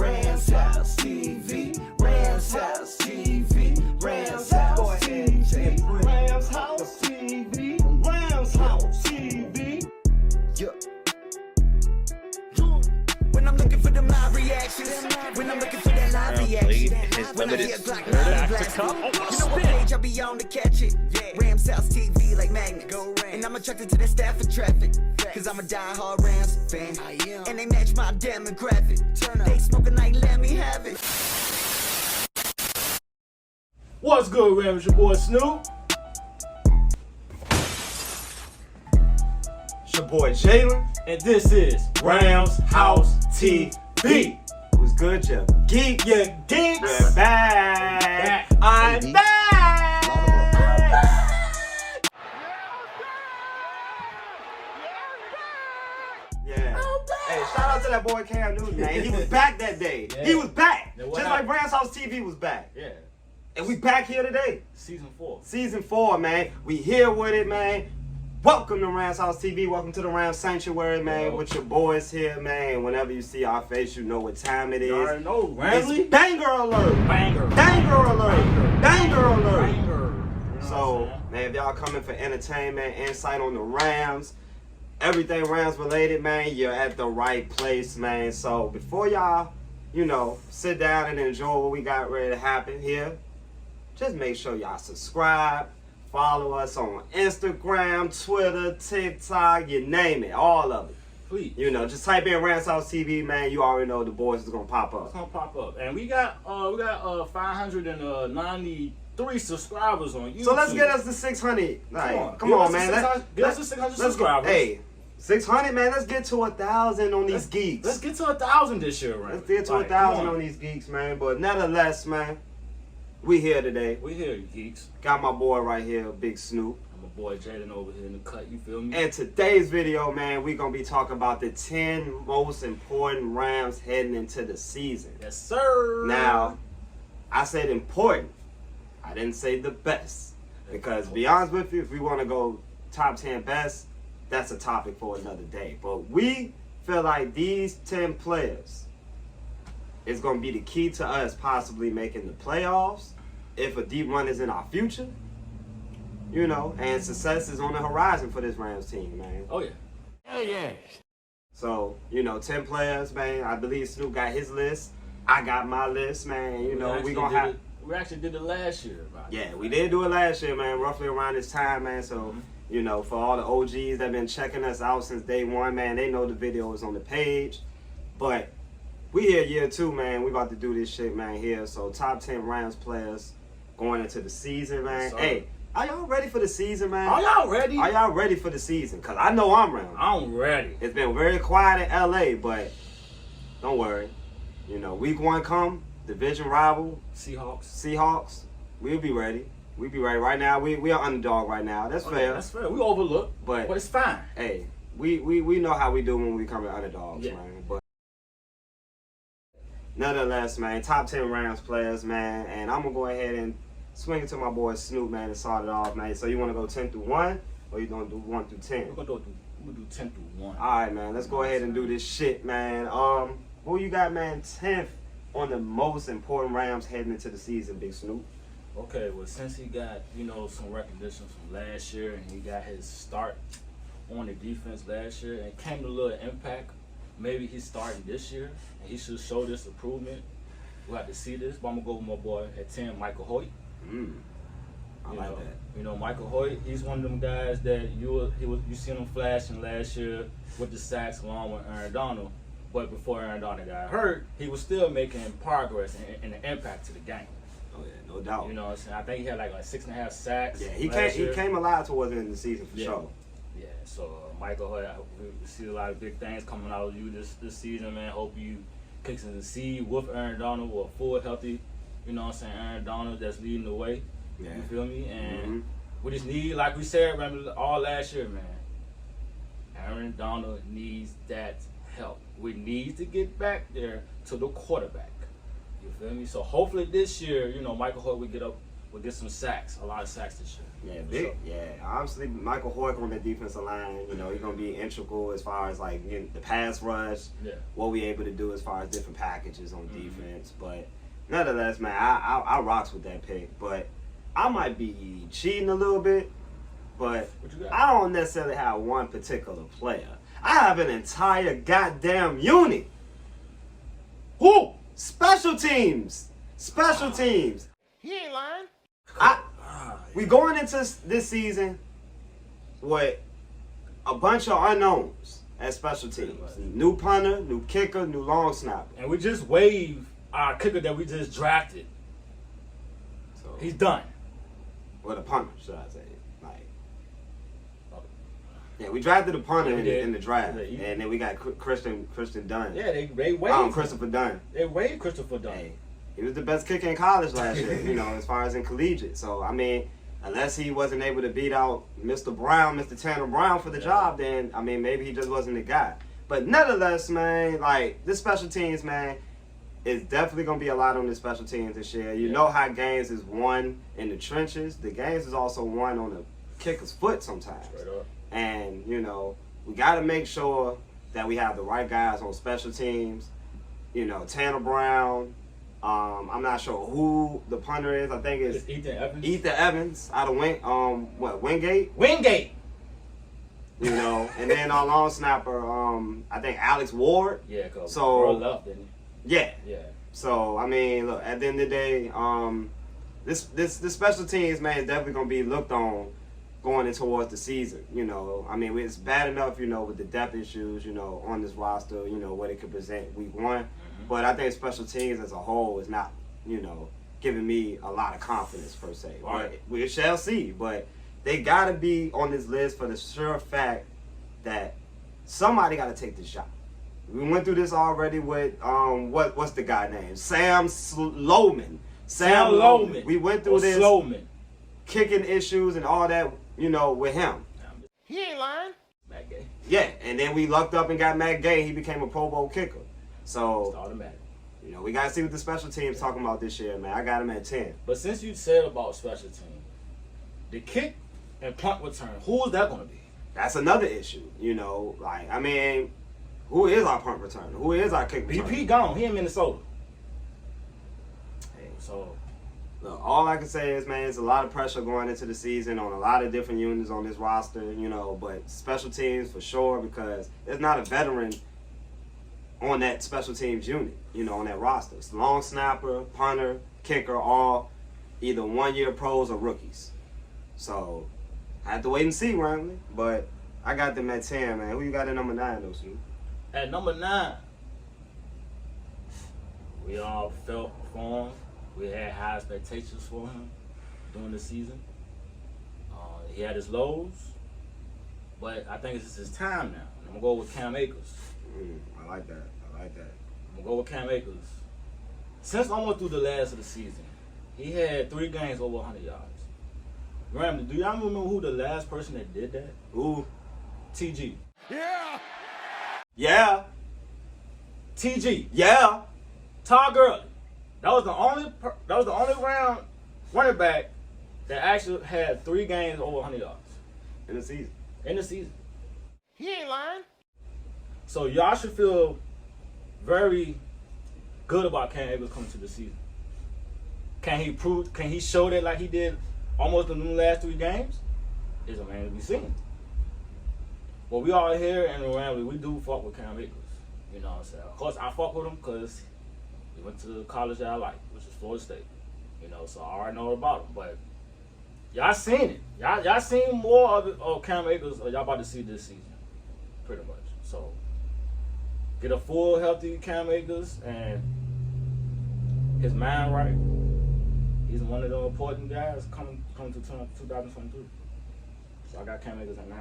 Ramshouse TV, Ramshouse TV, Ramshouse TV, Ramshouse TV, Ramshouse TV. Yeah. When I'm looking for them live reactions, when I'm looking for that live reaction, when I hear Glock 9 blast, you know what page I be on to catch it? Ramshouse TV like magnet, and I'm attracted to that Stafford traffic, cause I'm a die-hard Rams fan, and they match my demographic. They smoking like let me have it. What's good, Rams? Your boy Snoop. It's your boy Jalen. And this is Ramshouse TV. What's good, ya? Geek, yeah, geeks. We're back. I'm back. Yeah. Hey, shout out to that boy Cam Newton, man. He was back that day. Yeah. He was back. Yeah, Just like Ramshouse TV was back. Yeah. And we back here today. Season 4. Season 4, man. We here with it, man. Welcome to Ramshouse TV. Welcome to the Ram Sanctuary, man. Yo. With your boys here, man. Whenever you see our face, you know what time it is. You already know, Ramily. It's banger alert. Banger. Banger alert. Banger alert. Banger. You know So, what I'm saying? man, if y'all coming for entertainment, insight on the Rams, everything Rams related, man, you're at the right place, man. So, before y'all, you know, sit down and enjoy what we got ready to happen here, just make sure y'all subscribe. Follow us on Instagram, Twitter, TikTok, you name it, all of it. Please. You know, just type in Ramshouse TV, man. You already know the boys is gonna pop It's up. gonna pop up. And we got 593 subscribers on YouTube. So let's get us to 600. Like, come Get on, us to man. 600 get us to 600 subscribers. Hey, 600, man. Let's get to 1,000 on these geeks. Let's get to 1,000 this year, right? Let's get to Like, 1,000 come on these geeks, man. But nevertheless, man, we here today. We here, you geeks. Got my boy right here, Big Snoop. I'm a boy Jaden over here in the cut, you feel me? And today's video, man, we gonna be talking about the 10 most important Rams heading into the season. Yes, sir. Now, I said important. I didn't say the best. Because to be honest with you, if we want to go top 10 best, that's a topic for another day. But we feel like these 10 players is going to be the key to us possibly making the playoffs if a deep run is in our future. You know, and success is on the horizon for this Rams team, man. Oh, yeah. Hell yeah. So, you know, 10 players, man. I believe Snoop got his list. I got my list, man. You know, we going to have... We actually did it last year. Right? Yeah, we did do it last year, man, roughly around this time, man. So, you know, for all the OGs that been checking us out since day one, man, they know the video is on the page. But we here year 2, man. We about to do this shit, man, here. So, top 10 Rams players going into the season, man. Yes, hey, are y'all ready for the season, man? Are y'all ready? Are y'all ready for the season? Because I know I'm ready. I'm ready. It's been very quiet in L.A., but don't worry. You know, week 1 come, division rival, Seahawks, we'll be ready. We'll be ready. Right now, we are underdog right now. That's fair. Yeah, that's fair. We overlook, but it's fine. Hey, we know how we do when we come to underdogs, man. But nonetheless, man, top 10 Rams players, man. And I'm going to go ahead and swing it to my boy Snoop, man, and start it off, man. So you want to go 10 through 1, or you going to do 1 through 10? We're going to do 10 through 1. All right, man. Let's go ahead and do this shit, man. Who you got, man, 10th on the most important Rams heading into the season, Big Snoop? Okay, well, since he got, you know, some recognition from last year and he got his start on the defense last year and came to a little impact, maybe he's starting this year and he should show this improvement. We'll have to see this, but I'm going to go with my boy at 10, Michael Hoyt. I like that. You know, Michael Hoyt, he's one of them guys that you seen him flashing last year with the sacks along with Aaron Donald. But before Aaron Donald got hurt, he was still making progress and an impact to the game. Oh yeah, no doubt. You know what I'm saying? I think he had like 6.5 sacks. Yeah, he came alive towards the end of the season for sure. Yeah, so Michael Hoyt, we see a lot of big things coming out of you this season, man. Hope you kicks in the seed with Aaron Donald or full healthy, you know what I'm saying, Aaron Donald that's leading the way. Yeah. You feel me? And we just need, like we said all last year, man, Aaron Donald needs that help. We need to get back there to the quarterback. You feel me? So hopefully this year, you know, Michael Hoyt will get up will get some sacks, a lot of sacks this year. Yeah, big. Yeah, obviously Michael Hoyk on the defensive line. You know, he's gonna be integral as far as like the pass rush. Yeah. What we able to do as far as different packages on defense. But nonetheless, man, I rocks with that pick. But I might be cheating a little bit. But I don't necessarily have one particular player. I have an entire goddamn unit. Who? Special teams. Special teams. He ain't lying. We going into this season with a bunch of unknowns at special teams. New punter, new kicker, new long snapper. And we just waived our kicker that we just drafted. So He's done. Well, the punter, should I say? Yeah, we drafted a punter in the draft, and then we got Christian Dunn. Yeah, they waived Christopher Dunn. They waived Christopher Dunn. Hey, he was the best kicker in college last year, you know, as far as in collegiate. So, I mean, unless he wasn't able to beat out Mr. Tanner Brown for the job, then, I mean, maybe he just wasn't the guy. But nonetheless, man, like, this special teams, man, is definitely going to be a lot on the special teams this year. You know how games is won in the trenches. The games is also won on the kicker's foot sometimes. Straight up. And, you know, we got to make sure that we have the right guys on special teams. You know, Tanner Brown. I'm not sure who the punter is. I think it's Ethan Evans. Ethan Evans out of Wingate. Wingate. You know, and then our long snapper, I think Alex Ward. Yeah, cause so Earl left, didn't he? Yeah. Yeah. So I mean, look, at the end of the day, this special teams, man, is definitely gonna be looked on going towards the season. You know, I mean, it's bad enough, you know, with the depth issues, you know, on this roster, you know, what it could present week one. But I think special teams as a whole is not, you know, giving me a lot of confidence per se. Right. But we shall see. But they got to be on this list for the sure fact that somebody got to take the shot. We went through this already with what's the guy name? Sam Sloman. Sam Loman. We went through this Sloman. kicking issues and all that, you know, with him. He ain't lying. Matt Gay. Yeah, and then we lucked up and got Matt Gay. He became a Pro Bowl kicker. So, It's automatic. you know, we got to see what the special teams talking about this year, man. I got him at 10. But since you said about special team, the kick and punt return, who is that going to be? That's another issue, you know. Like, I mean, who is our punt returner? Who is our kick returner? BP gone. He in Minnesota. Hey, So, look, all I can say is, man, it's a lot of pressure going into the season on a lot of different units on this roster, you know, but special teams for sure, because there's not a veteran on that special teams unit, you know, on that roster. It's long snapper, punter, kicker, all either 1-year pros or rookies. So, I have to wait and see, Ramily, but I got them at 10, man. Who you got at number 9, though, Snoop? at number 9, we all felt for him. We had high expectations for him during the season. He had his lows, but I think it's his time now. I'm going to go with Cam Akers. I like that. I'm going to go with Cam Akers. Since almost through the last of the season, he had 3 games over 100 yards. Ramsey, do y'all remember who the last person that did that? Who? TG. Yeah. TG. Yeah. Todd Gurley. That was the only round running back that actually had 3 games over 100 yards In the season. in the season. He ain't lying. So y'all should feel very good about Cam Akers coming to the season. Can he show that like he did almost in the last 3 games? Is a man to be seen. Well, we all here in the Ramily, we do fuck with Cam Akers. You know what I'm saying? Of course, I fuck with him because he went to the college that I like, which is Florida State. You know, so I already know about him. But y'all seen it. Y'all seen more of it, of Cam Akers, or y'all about to see this season, pretty much. So get a full, healthy Cam Akers and his mind right. He's one of the important guys coming to 2023. So I got Cam Akers at 9.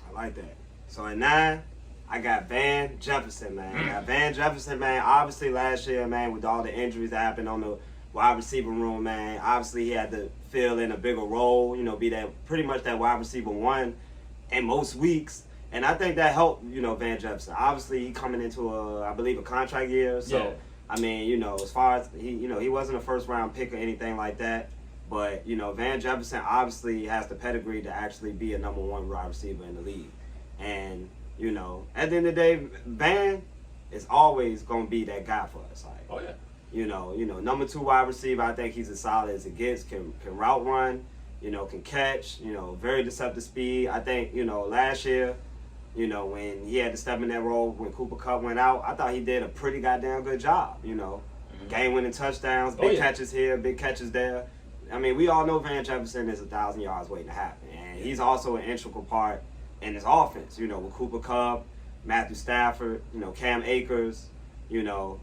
I like that. So at 9, I got Van Jefferson, man. I got Van Jefferson, man. Obviously last year, man, with all the injuries that happened on the wide receiver room, man, obviously he had to fill in a bigger role, you know, be that pretty much that wide receiver 1 in most weeks. And I think that helped, you know, Van Jefferson. Obviously he coming into I believe a contract year. So Yeah. I mean, you know, as far as he wasn't a first round pick or anything like that. But, you know, Van Jefferson obviously has the pedigree to actually be a number 1 wide receiver in the league. And, you know, at the end of the day, Van is always going to be that guy for us. Like, Oh, yeah. You know, number 2 wide receiver, I think he's as solid as it gets, can route run, you know, can catch, you know, very deceptive speed. I think, you know, last year, you know, when he had to step in that role when Cooper Kupp went out, I thought he did a pretty goddamn good job, you know. Game-winning touchdowns, big catches here, big catches there. I mean, we all know Van Jefferson is 1,000 yards waiting to happen. And he's also an integral part in this offense, you know, with Cooper Kupp, Matthew Stafford, you know, Cam Akers, you know.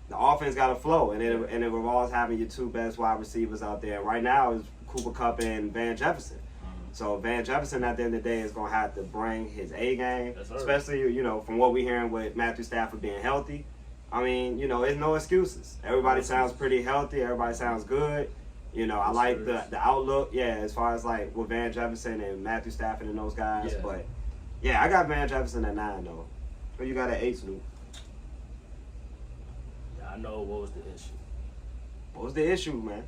The offense got to flow, and it revolves having your 2 best wide receivers out there. And right now is Cooper Kupp and Van Jefferson. So Van Jefferson, at the end of the day, is going to have to bring his A game, especially, you know, from what we're hearing with Matthew Stafford being healthy. I mean, you know, there's no excuses. Everybody sounds pretty healthy. Everybody sounds good. You know, I like the outlook, as far as like with Van Jefferson and Matthew Stafford and those guys. Yeah. But, I got Van Jefferson at 9, though. Who you got at 8, Snoop? Yeah, I know what was the issue. What was the issue, man?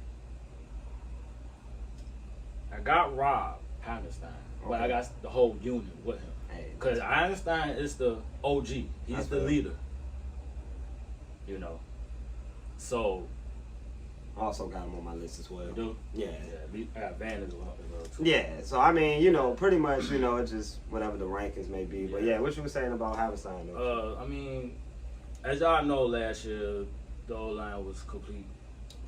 I got Rob Hammerstein, but I got the whole unit with him. Because Einstein is the OG. He's the leader. You know. So. Also got him on my list as well. You do? Yeah. I got Van as well too. Yeah, so I mean, you know, pretty much, you know, it's just whatever the rankings may be. But what you were saying about Hammerstein, though? I mean, as y'all know, last year the O-line was complete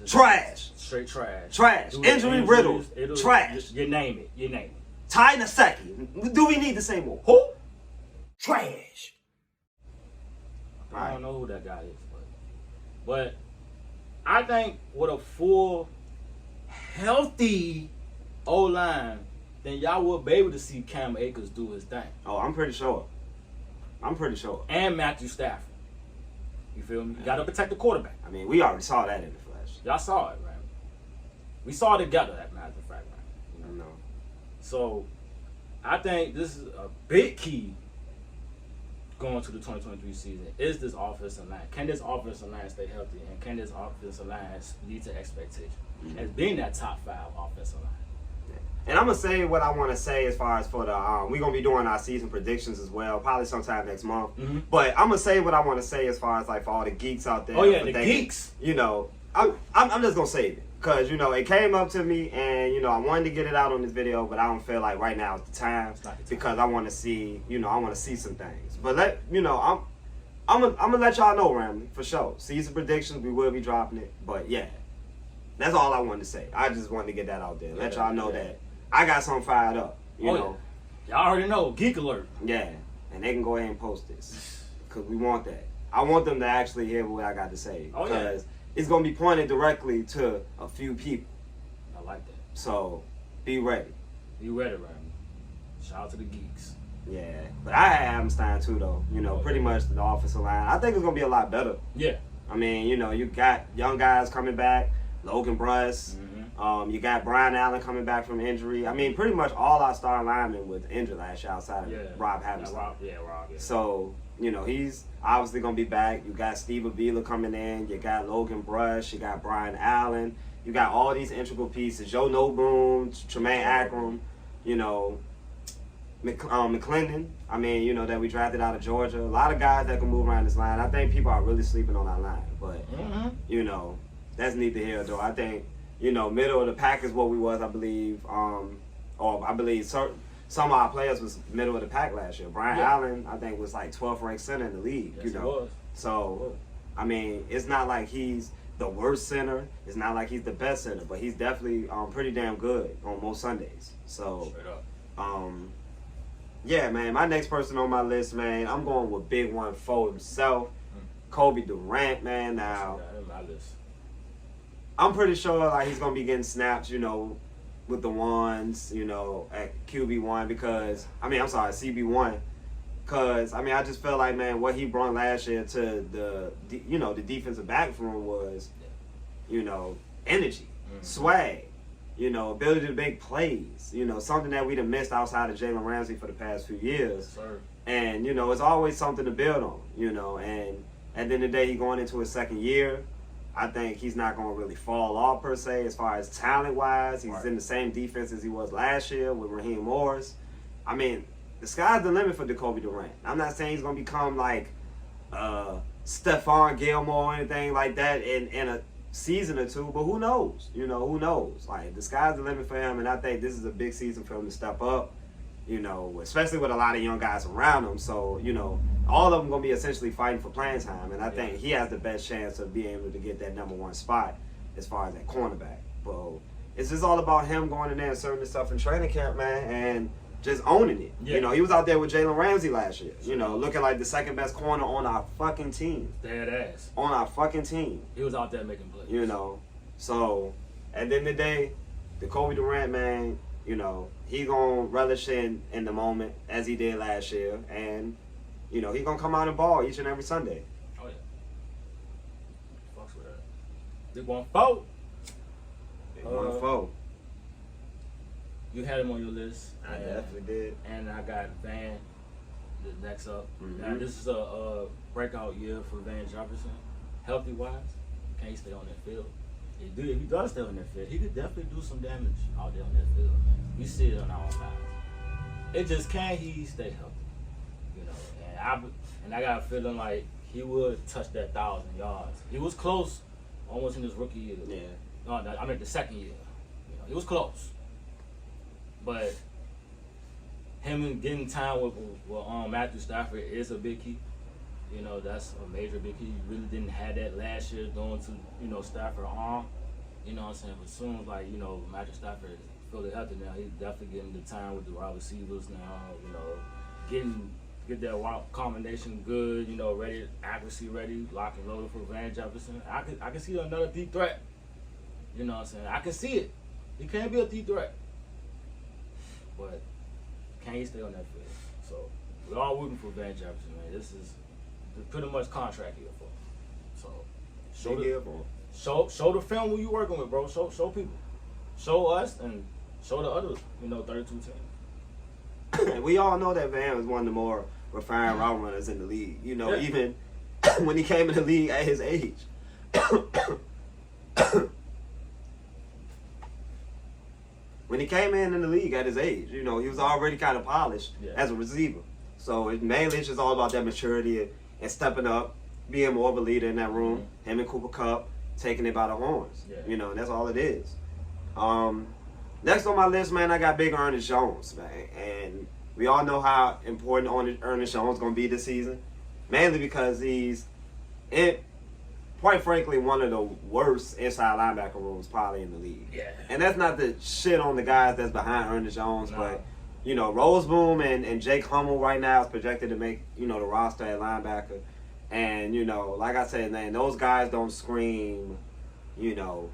trash. Straight trash. Trash. Injury riddled. Trash. You name it. You name it. Ty Nsekhe. Do we need to say more? Who? Trash. I don't know who that guy is, but I think with a full, healthy O-line, then y'all will be able to see Cam Akers do his thing. Oh, I'm pretty sure. And Matthew Stafford. You feel me? You got to protect the quarterback. I mean, we already saw that in the flesh. Y'all saw it, right? We saw it together, as a matter of fact, right? You know. So, I think this is a big key going to the 2023 season. Is this offensive line? Can this offensive line stay healthy? And can this offensive line lead to expectation? As being that top 5 offensive line. And I'm going to say what I want to say as far as for the, we're going to be doing our season predictions as well, probably sometime next month. But I'm going to say what I want to say as far as like for all the geeks out there. Oh, yeah, the geeks. You know, I'm just going to save it. Because, you know, it came up to me and, you know, I wanted to get it out on this video, but I don't feel like right now is the time. Because I want to see, you know, I want to see some things. But, I'm going to let y'all know, Ramily, for sure. Season predictions, we will be dropping it. But, that's all I wanted to say. I just wanted to get that out there. Let y'all know that I got something fired up, you know. Y'all already know, Geek Alert. Yeah, and they can go ahead and post this. Because we want that. I want them to actually hear what I got to say. Because it's going to be pointed directly to a few people. I like that. So, be ready. Be ready, Ramily. Shout out to the geeks. Yeah, but I had Hammerstein too, though. You know, pretty much the offensive line. I think it's going to be a lot better. Yeah. I mean, you know, you got young guys coming back. Logan Bruss. You got Brian Allen coming back from injury. I mean, pretty much all our star linemen was injured last year outside of Rob Hammerstein. Rob. So, you know, he's obviously going to be back. You got Steve Avila coming in. You got Logan Bruss. You got Brian Allen. You got all these integral pieces. Joe Noboom, Tremaine Akram, you know, McClendon. I mean, you know, that we drafted out of Georgia. A lot of guys that can move around this line. I think people are really sleeping on our line. But, you know, that's neither here nor there. I think, you know, middle of the pack is what we was, I believe. Or I believe some of our players was middle of the pack last year. Brian Allen, I think, was like 12th ranked center in the league. Yes, you know, so I mean, it's not like he's the worst center. It's not like he's the best center, but he's definitely pretty damn good on most Sundays. So, yeah, man. My next person on my list, man, I'm going with Big 1-4 himself, Kobe Durant, man. Now, my list. I'm pretty sure like he's gonna be getting snaps, you know, with the ones, you know, at QB1 because CB1, because I mean I just feel like, man, what he brought last year to the defensive back room was, you know, energy, swag, you know, ability to make plays, you know, something that we'd have missed outside of Jalen Ramsey for the past few years. Yes, sir. And you know, it's always something to build on, you know, and At the end of the day, he's going into his second year. I think he's not going to really fall off per se as far as talent-wise. He's in the same defense as he was last year with Raheem Morris. I mean, the sky's the limit for Jacoby Durant. I'm not saying he's going to become like Stephon Gilmore or anything like that in a season or two, but who knows? You know, who knows? Like, the sky's the limit for him, and I think this is a big season for him to step up, you know, especially with a lot of young guys around him. So, you know, all of them going to be essentially fighting for playing time, and I think he has the best chance of being able to get that number one spot as far as that cornerback. But it's just all about him going in there and serving himself in training camp, man, and just owning it. Yeah. You know, he was out there with Jalen Ramsey last year, you know, looking like the second best corner on our fucking team. Dead ass. On our fucking team. He was out there making plays. You know, so at the end of the day, the Jacoby Durant, man, you know, he going to relish in the moment as he did last year, and you know, he's going to come out and ball each and every Sunday. Oh, yeah. Fucks with that. Big 1-4. Big 1-4. You had him on your list. I definitely did. And I got Van the next up. Mm-hmm. Now, this is a breakout year for Van Jefferson. Healthy-wise, can't stay on that field. If he does stay on that field, he could definitely do some damage out there on that field, man. We see it on our guys. It just can't he stay healthy. You know, and I got a feeling like he would touch that 1,000 yards. He was close, almost in his rookie year. Yeah. No, I mean the second year. You know, he was close, but him getting time with Matthew Stafford is a big key. You know, that's a major big key. You really didn't have that last year going to, you know, Stafford arm. You know what I'm saying? But as soon as, like, you know, Matthew Stafford is fully healthy now, he's definitely getting the time with the wide receivers now. You know, get that combination good. You know, ready, accuracy ready, lock and loaded for Van Jefferson. I can see another deep threat. You know what I'm saying? I can see it. He can't be a deep threat, but can he stay on that field? So we're all rooting for Van Jefferson, man. This is pretty much contract here for him. So show the film who you working with, bro. Show people. Show us and show the other, you know, 32 teams. We all know that Van was one of the more refined route runners in the league. You know, even when he came in the league at his age. When he came in the league at his age, you know, he was already kind of polished as a receiver. So mainly it's just all about that maturity and stepping up, being more of a leader in that room. Mm-hmm. Him and Cooper Kupp taking it by the horns. Yeah. You know, and that's all it is. Next on my list, man, I got Big Ernest Jones, man. And we all know how important Ernest Jones is going to be this season. Mainly because he's, quite frankly, one of the worst inside linebacker rooms probably in the league. Yeah. And that's not the shit on the guys that's behind Ernest Jones, but, you know, Roseboom and Jake Hummel right now is projected to make, you know, the roster at linebacker. And, you know, like I said, man, those guys don't scream, you know,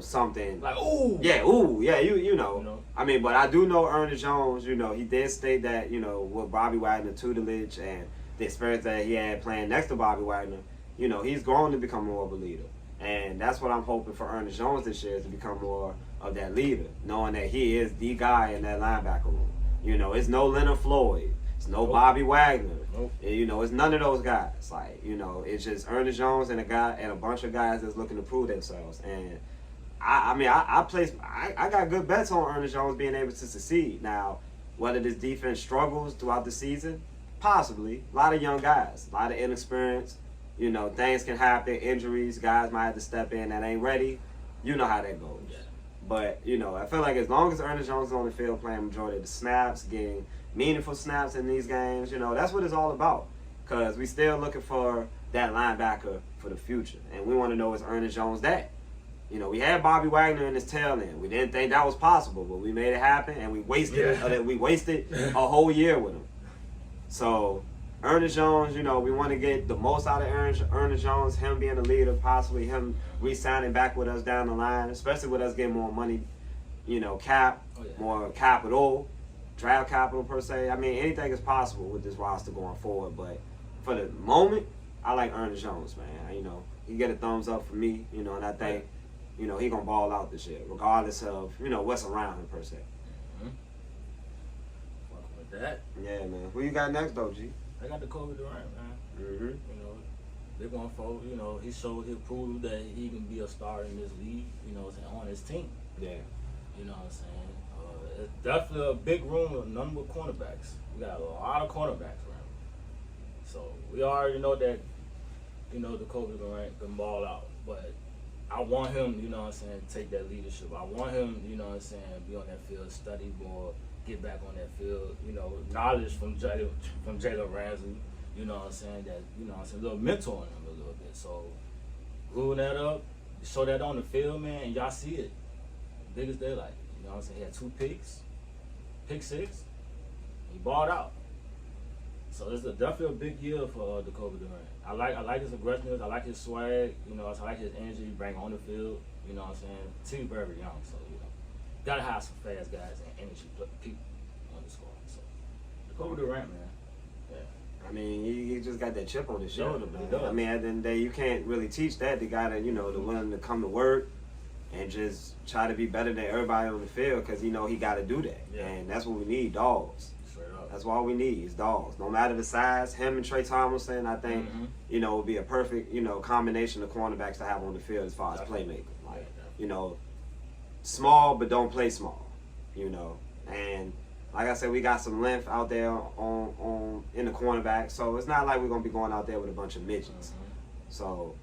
something. Like, ooh. Yeah, ooh, yeah, you know. I mean, but I do know Ernest Jones, you know, he did state that, you know, with Bobby Wagner tutelage and the experience that he had playing next to Bobby Wagner, you know, he's going to become more of a leader. And that's what I'm hoping for Ernest Jones this year, is to become more of that leader, knowing that he is the guy in that linebacker room. You know, it's no Leonard Floyd. It's no Bobby Wagner. You know, it's none of those guys. Like, you know, it's just Ernest Jones and a bunch of guys that's looking to prove themselves. And I got good bets on Ernest Jones being able to succeed. Now, whether this defense struggles throughout the season, possibly. A lot of young guys, a lot of inexperience. You know, things can happen, injuries, guys might have to step in that ain't ready. You know how that goes. Yeah. But, you know, I feel like as long as Ernest Jones is on the field playing majority of the snaps, getting meaningful snaps in these games, you know, that's what it's all about. Because we still looking for that linebacker for the future. And we want to know, is Ernest Jones that? You know, we had Bobby Wagner in his tail end. We didn't think that was possible, but we made it happen, and we wasted a whole year with him. So Ernest Jones, you know, we want to get the most out of Ernest Jones, him being a leader, possibly him re-signing back with us down the line, especially with us getting more money, you know, more capital, draft capital per se. I mean, anything is possible with this roster going forward, but for the moment, I like Ernest Jones, man. You know, he get a thumbs up for me, you know, and I think, you know, he going to ball out this year, regardless of, you know, what's around him per se. With that. Yeah, man. Who you got next, though, G? They got the Kobe Durant, man. Mm-hmm. You know, they're going for, you know, he proved that he can be a star in this league, you know, on his team. Yeah. You know what I'm saying? It's definitely a big room with number of cornerbacks. We got a lot of cornerbacks around. So we already know that, you know, the Kobe Durant can ball out. But I want him, you know what I'm saying, to take that leadership. I want him, you know what I'm saying, be on that field, study more, get back on that field, you know, knowledge from Jalen Ramsey, you know what I'm saying, that, you know what I'm saying, a little mentoring him a little bit. So gluing that up, show that on the field, man, and y'all see it. Big as daylight. You know what I'm saying? He had 2 picks, pick 6, he balled out. So it's definitely a big year for the Kobe Durant. I like his aggressiveness, I like his swag, you know, I like his energy he bring on the field, you know what I'm saying? Team very young, so you know. Gotta have some fast guys and energy people on the squad. So the Kobe Durant, man. Yeah. I mean, he just got that chip on his shoulder, he man. does. I mean, at the end of the day, you can't really teach that. The guy that, you know, the willing to come to work and just try to be better than everybody on the field because, you know, he got to do that. Yeah. And that's what we need, dogs. Straight up. That's all we need is dogs. No matter the size, him and Trey Tomlinson, I think, Mm-hmm. you know, would be a perfect, you know, combination of cornerbacks to have on the field as far as playmaking. Like, you know, small but don't play small, you know. And like I said, we got some length out there on in the cornerback, so it's not like we're gonna be going out there with a bunch of midgets. Mm-hmm. So,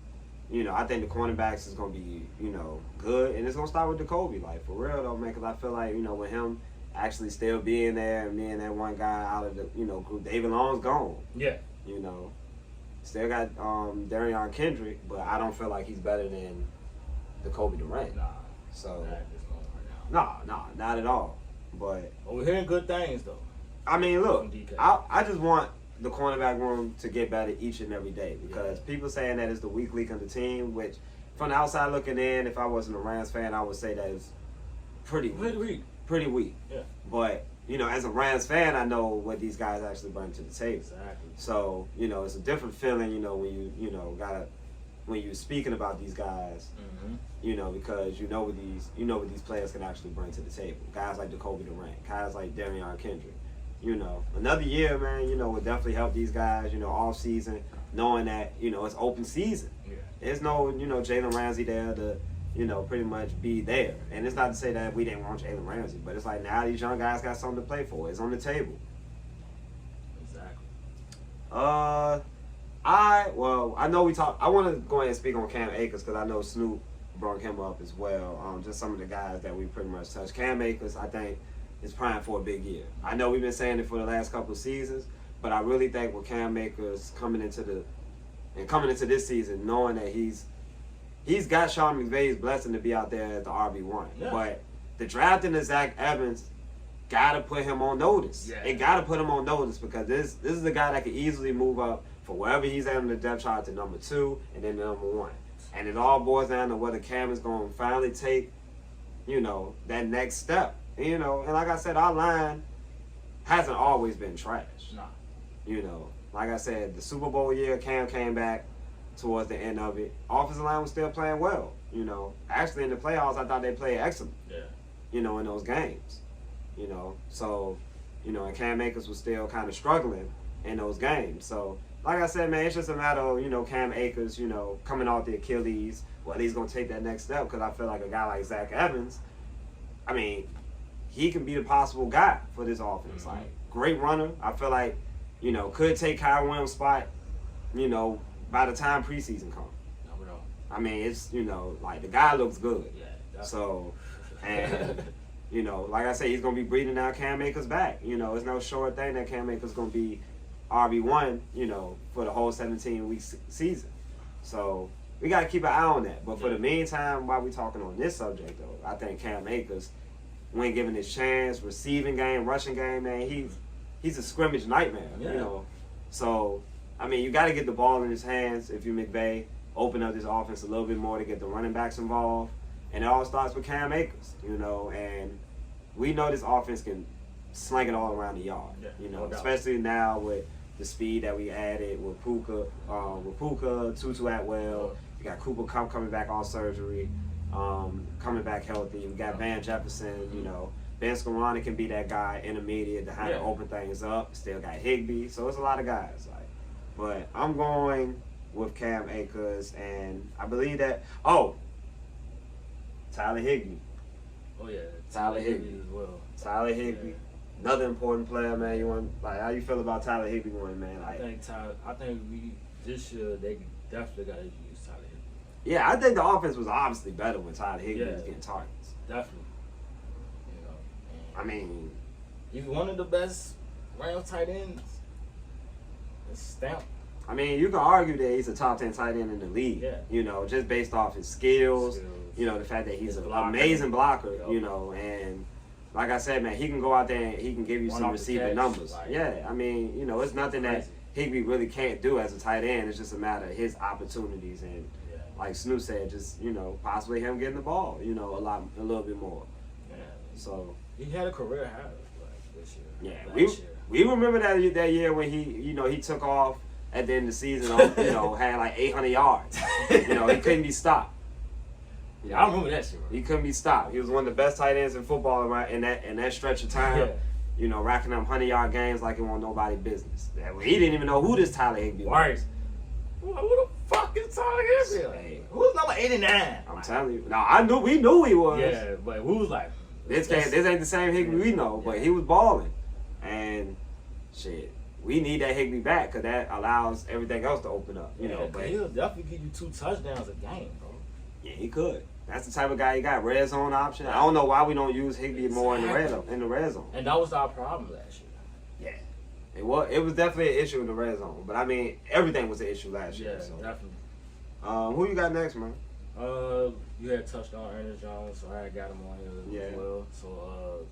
you know, I think the cornerbacks is gonna be, you know, good, and it's gonna start with Jacoby, like for real though, man. Because I feel like, you know, with him actually still being there and being that one guy out of the, you know, group, David Long's gone. Yeah. You know, still got Darion Kendrick, but I don't feel like he's better than the Kobe Durant. Nah. So Nah, it's going right now. nah, not at all. But we're hearing good things though. I mean, look, From DK. I just want the cornerback room to get better each and every day because people saying that it's the weak link of the team, which from the outside looking in, if I wasn't a Rams fan, I would say that it's pretty weak. Pretty weak. Yeah. But, you know, as a Rams fan, I know what these guys actually bring to the table. Exactly. So, you know, it's a different feeling, you know, when you're speaking about these guys, Mm-hmm. you know, because you know what these players can actually bring to the table. Guys like Jacoby Durant, guys like Darion Kendrick. You know, another year, man, you know, would definitely help these guys, you know, off season, knowing that, you know, it's open season. Yeah. There's no, you know, Jalen Ramsey there to, you know, pretty much be there. And it's not to say that we didn't want Jalen Ramsey, but it's like now these young guys got something to play for. It's on the table. Exactly. I want to go ahead and speak on Cam Akers because I know Snoop brought him up as well. Just some of the guys that we pretty much touched. Cam Akers, I think, is primed for a big year. I know we've been saying it for the last couple of seasons, but I really think with Cam Akers coming into this season, knowing that he's got Sean McVay's blessing to be out there as the RB1. Yeah. But the drafting of Zach Evans gotta put him on notice. Yeah. It gotta put him on notice because this is a guy that can easily move up for wherever he's at in the depth chart to number 2 and then number 1. And it all boils down to whether Cam is going to finally take, you know, that next step. You know, and like I said, our line hasn't always been trash. Nah. You know, like I said, the Super Bowl year, Cam came back towards the end of it. Offensive line was still playing well. You know, actually in the playoffs, I thought they played excellent. Yeah. You know, in those games. You know, so, you know, and Cam Akers was still kind of struggling in those games. So, like I said, man, it's just a matter of, you know, Cam Akers, you know, coming off the Achilles, whether he's going to take that next step. Because I feel like a guy like Zach Evans, I mean, he can be the possible guy for this offense. Mm-hmm. Like, great runner. I feel like, you know, could take Kyrie Williams' spot, you know, by the time preseason comes. Never know. I mean, it's, you know, like, the guy looks good. Yeah. Definitely. So, and, you know, like I say, he's going to be breathing down Cam Akers back. You know, it's no short thing that Cam Akers going to be RB1, you know, for the whole 17-week season. So, we got to keep an eye on that. But for the meantime, while we're talking on this subject, though, I think Cam Akers, when given his chance, receiving game, rushing game, man, he's a scrimmage nightmare, Yeah. you know. So, I mean, you got to get the ball in his hands if you're McVay, open up this offense a little bit more to get the running backs involved. And it all starts with Cam Akers, you know, and we know this offense can sling it all around the yard, Yeah, you know, no doubt. especially now with the speed that we added with Puka, Tutu Atwell. You got Cooper Kupp coming back off surgery, coming back healthy. We got Van Jefferson, you know. Ben Scarani can be that guy intermediate to have to open things up. Still got Higbee, so it's a lot of guys. Like, but I'm going with Cam Akers, and I believe that. Oh, Tyler Higbee. Oh yeah, Tyler Higbee as well. Tyler Higbee, another important player, man. You want how you feel about Tyler Higbee going, man? Like, I think we this year they definitely got to use Tyler Higbee. Yeah, I think the offense was obviously better when Tyler Higbee was getting targets. Definitely. I mean, he's one of the best Rams tight ends. It's stamped. I mean, you can argue that he's a top 10 tight end in the league. Yeah. You know, just based off his skills. You know, the fact that he's an amazing blocker. Yep. You know, and like I said, man, he can go out there and he can give you some receiving numbers. Like, yeah, I mean, you know, it's nothing that Higbee really can't do as a tight end. It's just a matter of his opportunities and, like Snoop said, just possibly him getting the ball. You know, a little bit more. Yeah. So. He had a career high like this year. Yeah, we remember that year when he took off at the end of the season. Had like 800 yards. He couldn't be stopped. Yeah, I remember that shit. Bro. He couldn't be stopped. He was one of the best tight ends in football in that stretch of time. Yeah. Racking up 100-yard games like it wasn't nobody's business. He didn't even know who this Tyler Higbee was. Right. Who the fuck is Tyler Higbee? Hey. Who's number 89? I'm telling you. No, we knew he was. Yeah, but who was like? This ain't the same Higbee we know, but he was balling. And shit, we need that Higbee back because that allows everything else to open up. But he'll definitely give you 2 touchdowns a game, bro. Yeah, he could. That's the type of guy he got. Red zone option. I don't know why we don't use Higbee more in the red zone. And that was our problem last Yeah. year. It was definitely an issue in the red zone. But I mean, everything was an issue last year. Yeah, so. definitely. Who you got next, man? You had touched on Ernest Jones, so I got him on here as well. So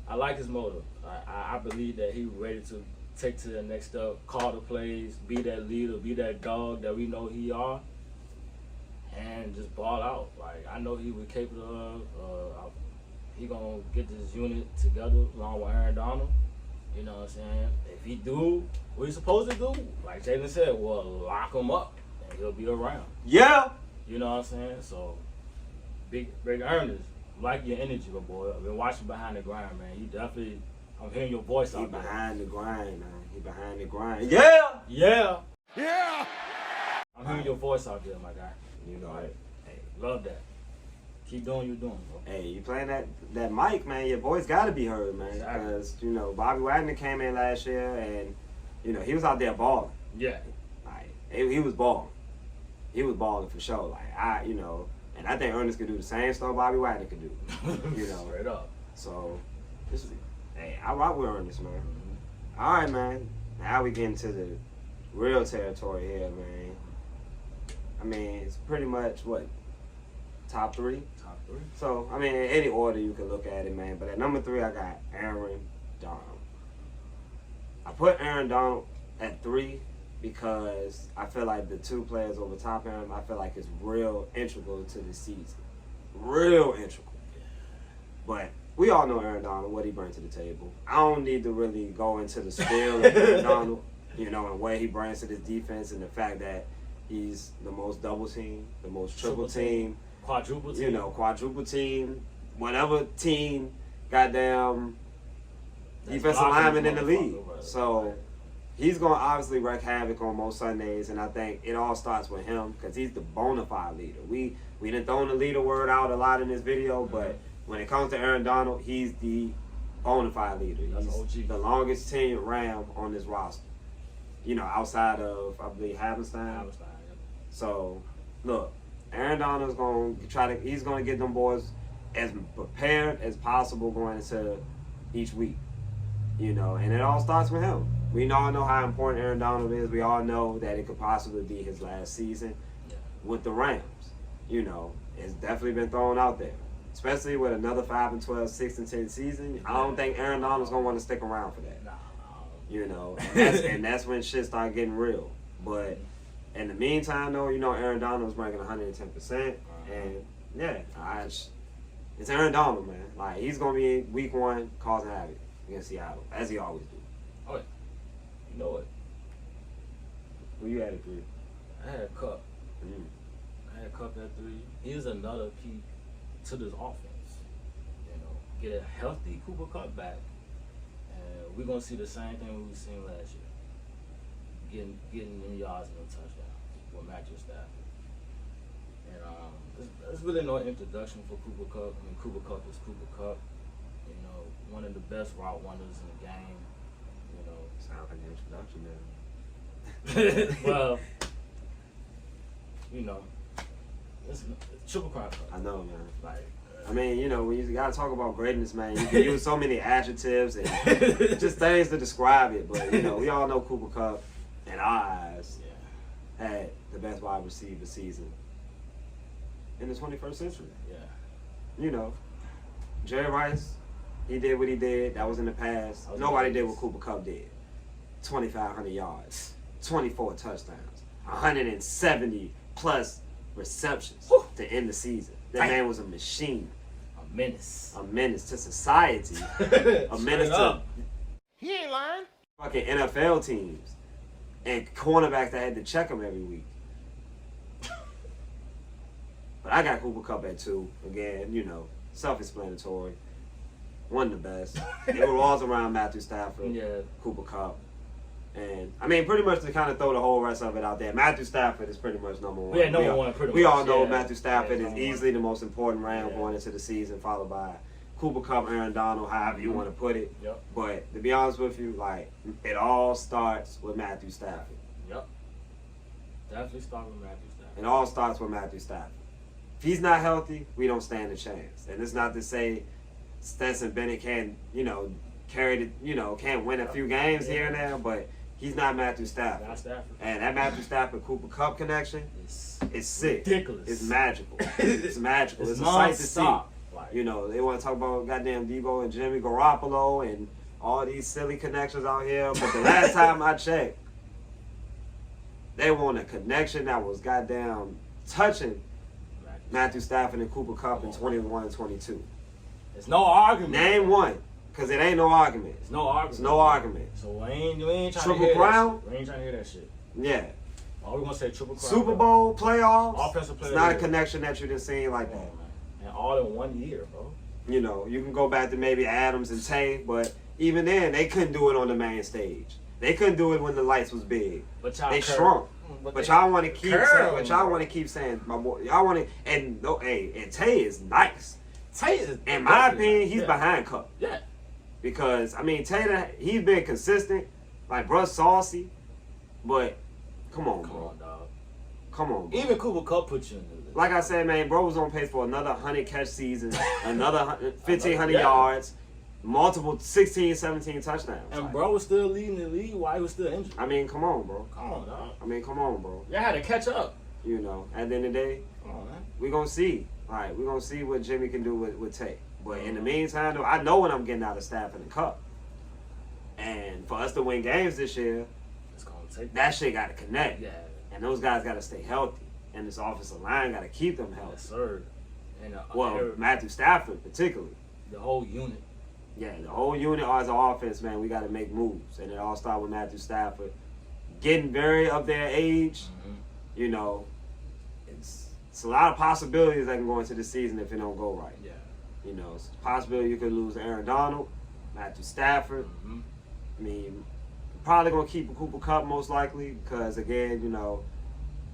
I like his motive. I believe that he's ready to take to the next step, call the plays, be that leader, be that dog that we know he are, and just ball out. Like, I know he was capable of. He gonna get this unit together along with Aaron Donald. You know what I'm saying? If he do what he's supposed to do, like Jalen said, well, lock him up and he'll be around. Yeah. You know what I'm saying? So, big Ernest, like your energy, my boy. I've been watching Behind the Grind, man. You definitely, I'm hearing your voice out there. Behind the grind, man. He behind the grind. Yeah. Yeah. Yeah. I'm hearing your voice out there, my guy. You know it. Hey, love that. Keep doing what you're doing, bro. Hey, you playing that mic, man. Your voice got to be heard, man. Because, Bobby Wagner came in last year and, he was out there balling. Yeah. Like, he was balling. He was balling for sure. Like, and I think Ernest could do the same stuff Bobby Wagner could do. Straight up. So, I rock with Ernest, man. Mm-hmm. All right, man. Now we get into the real territory here, man. I mean, it's pretty much, top 3? Top 3. So, I mean, in any order you can look at it, man. But at number 3, I got Aaron Donald. I put Aaron Donald at 3 because I feel like the 2 players over top of him, I feel like it's real integral to the season. Real integral. But we all know Aaron Donald, what he brings to the table. I don't need to really go into the spiel of Aaron Donald, and what he brings to this defense and the fact that he's the most double team, the most triple team. Quadruple team. Quadruple team. Whatever team, goddamn defensive lineman in the league. So he's going to obviously wreak havoc on most Sundays, and I think it all starts with him because he's the bona fide leader. We didn't throw the leader word out a lot in this video, but when it comes to Aaron Donald, he's the bona fide leader. He's the longest tenured Ram on this roster. Outside of, I believe, Havenstein. So, look, Aaron Donald's going to he's going to get them boys as prepared as possible going into each week. And it all starts with him. We all know how important Aaron Donald is. We all know that it could possibly be his last season with the Rams. It's definitely been thrown out there. Especially with another 5-12, 6-10 season. I don't think Aaron Donald's going to want to stick around for that. And that's when shit start getting real. But in the meantime, though, Aaron Donald's ranking 110%. And, it's Aaron Donald, man. Like, he's going to be week 1 causing havoc against Seattle, as he always do. Oh, yeah. You know it. Where you at at 3? I had Cup. I had Cup at 3. He's another key to this offense. get a healthy Cooper Kupp back, and we're gonna see the same thing we've seen last year. Getting them yards and them touchdowns with Matthew Stafford. And there's really no introduction for Cooper Kupp. I mean, Cooper Kupp is Cooper Kupp. You know, one of the best route runners in the game. You know, Sound like an introduction there. well, you know, it's Triple Crown Cup. I know, man. Like, I mean, you know, when you gotta talk about greatness, man, you can use so many adjectives and just things to describe it. But you know, we all know Cooper Kupp, in our eyes, had the best wide receiver season in the 21st century. Yeah. You know, Jerry Rice, he did what he did. That was in the past. Nobody did what Cooper Kupp did. 2,500 yards, 24 touchdowns, 170 plus receptions to end the season. That man was a machine. A menace. A menace to society. A menace to He ain't lying. fucking NFL teams and cornerbacks that had to check him every week. But I got Cooper Kupp at 2. Again, you know, self-explanatory. One of the best. It revolves around Matthew Stafford, Cooper Kupp. And, I mean, pretty much to kind of throw the whole rest of it out there, Matthew Stafford is pretty much number one. Yeah, number one, pretty much. We all know Yeah. Matthew Stafford is Yeah, easily the most important Ram going into the season, followed by Cooper Kupp, Aaron Donald, however you want to put it. Yep. But to be honest with you, like, it all starts with Matthew Stafford. Yep. Definitely start with Matthew Stafford. It all starts with Matthew Stafford. If he's not healthy, we don't stand a chance. And it's not to say Stetson Bennett can, you know, can't win a few games here and there, but he's not Matthew Stafford. Not Stafford. And that Matthew Stafford Cooper Kupp connection is sick. Ridiculous. It's magical. It's magical. It's a sight to see. Like, You know, they want to talk about goddamn Debo and Jimmy Garoppolo and all these silly connections out here. But the last time I checked, they want a connection that was goddamn touching Matthew Stafford and Cooper Kupp in 21 and 22. There's no argument. Name one, because it ain't no argument. There's no argument. It's no argument. So we ain't trying Triple to hear crown? that shit. We ain't trying to hear that shit. Yeah. All we're going to say triple crown. Super Bowl, playoffs, Offensive player it's not a of the year. connection that you done seen like Come that. on, man. And all in 1 year, bro. You know, you can go back to maybe Adams and Tay, but even then, they couldn't do it on the main stage. They couldn't do it when the lights was big. But y'all They curve. shrunk. But y'all want to keep curve. saying, but y'all want to keep saying, my boy, y'all want to, and no, hey, and Tay is nice. Tay is In my opinion, he's behind Cup. Yeah. Because, I mean, Taylor, he's been consistent, like, bruh, saucy, but come on, Come bro. on, dog. Come on, bro. Even Cooper Kupp put you in the list. Like I said, man, bro was on pace for another 100 catch season, another 1,500 Yeah. yards, multiple 16, 17 touchdowns. And Like, bro was still leading the league while he was still injured. I mean, come on, bro. Come on, dog. I mean, come on, bro. Y'all had to catch up. You know, at the end of the day, Come on, man. we're going to see. All right, we're going to see what Jimmy can do with Tay. But in the meantime, though, I know what I'm getting out of Stafford and Cup. And for us to win games this year, It's going to take that shit got to connect. Yeah. And those guys got to stay healthy. And this offensive line got to keep them healthy. Yes, sir. And Well, Matthew Stafford particularly. the whole unit. Yeah, the whole unit as an offense, man, we got to make moves. And it all started with Matthew Stafford. Getting very up their age, you know, it's a lot of possibilities that can go into the season if it don't go right. Yeah. You know, it's a possibility you could lose Aaron Donald, Matthew Stafford. Mm-hmm. I mean, probably going to keep Cooper Kupp most likely because, again, you know,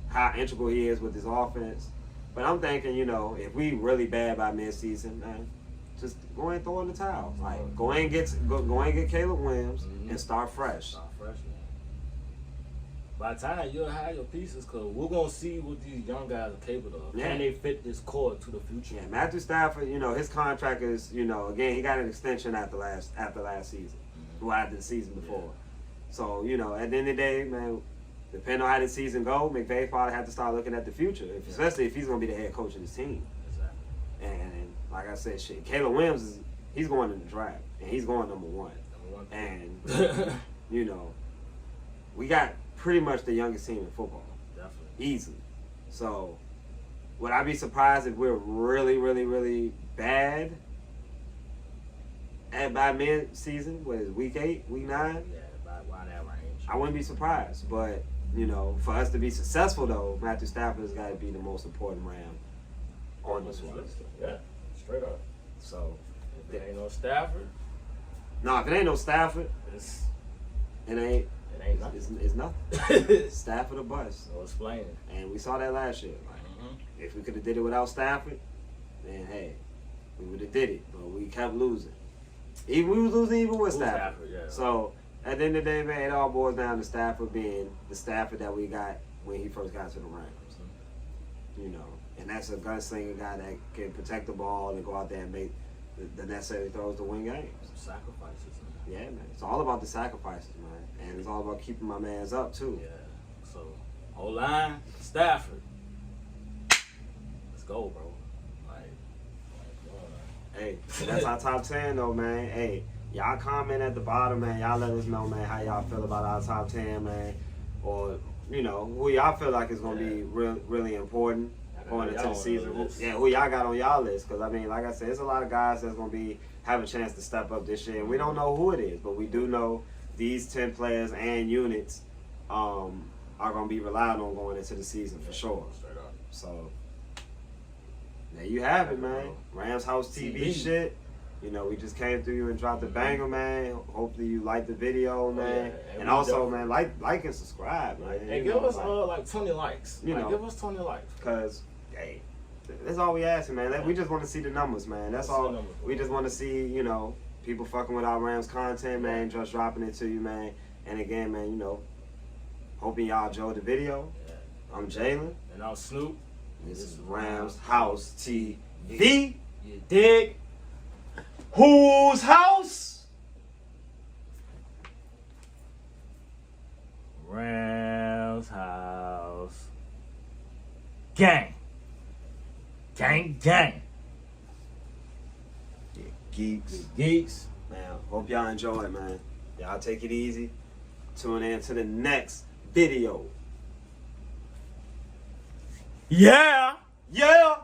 how integral he is with his offense. But I'm thinking, you know, if we really bad by midseason, man, just go ahead and throw in the towel. Like, go ahead and get Caleb Williams and start fresh. Start fresh, man. By the time you'll have your pieces, because we're going to see what these young guys are capable of. Yeah. Can they fit this core to the future? Yeah, Matthew Stafford, you know, his contract is, you know, again, he got an extension after last season, well, after the season before. So, you know, at the end of the day, man, depending on how the season go, McVay probably have to start looking at the future, especially if he's going to be the head coach of this team. Exactly. And like I said, shit, Caleb Williams he's going in the draft, and he's going number one. And you know, we got pretty much the youngest team in football, Definitely. easily. So, would I be surprised if we're really, really, really bad by mid-season? What is it, week 8, week 9? Yeah, by that range. I wouldn't be surprised, but you know, for us to be successful though, Matthew Stafford has got to be the most important Ram on this list. Yeah, straight up. So, There ain't no Stafford. Nah, if it ain't no Stafford, it ain't nothing. it's nothing. Stafford or bust. No explaining. And we saw that last year. Like, if we could have did it without Stafford, then hey, we would have did it. But we kept losing. We was losing even with Stafford. Yeah. So at the end of the day, man, it all boils down to Stafford being the Stafford that we got when he first got to the Rams. You know, and that's a gunslinger guy that can protect the ball and go out there and make the necessary throws to win games. Sacrifices, man. Yeah, man. It's all about the sacrifices, man. And it's all about keeping my mans up, too. Yeah. So, O-line, Stafford. Let's go, bro. Hey, that's our top 10, though, man. Hey, y'all comment at the bottom, man. Y'all let us know, man, how y'all feel about our top 10, man. Or, you know, who y'all feel like is going to be really important going into the season. Yeah, who y'all got on y'all list. Because, I mean, like I said, there's a lot of guys that's going to have a chance to step up this year. And we don't know who it is, but we do know these 10 players and units are going to be relied on going into the season for sure. So, there you have it, man. Ramshouse TV shit. You know, we just came through you and dropped the banger, man. Hopefully you liked the video, man. And also, man, like and subscribe, man. And give us like 20 likes. You know, give us 20 likes. Because, hey, that's all we asking, man. We just want to see the numbers, man. That's all. We just want to see, you know, people fucking with our Rams content, man. Just dropping it to you, man. And again, man, you know, hoping y'all enjoyed the video. I'm Jalen. And I'm Snoop. This is Ramshouse TV. You dig? Whose house? Ramshouse. Gang. Gang, gang. Yeah, geeks. Geeks. Man, hope y'all enjoy it, man. Y'all take it easy. Tune in to the next video. Yeah. Yeah.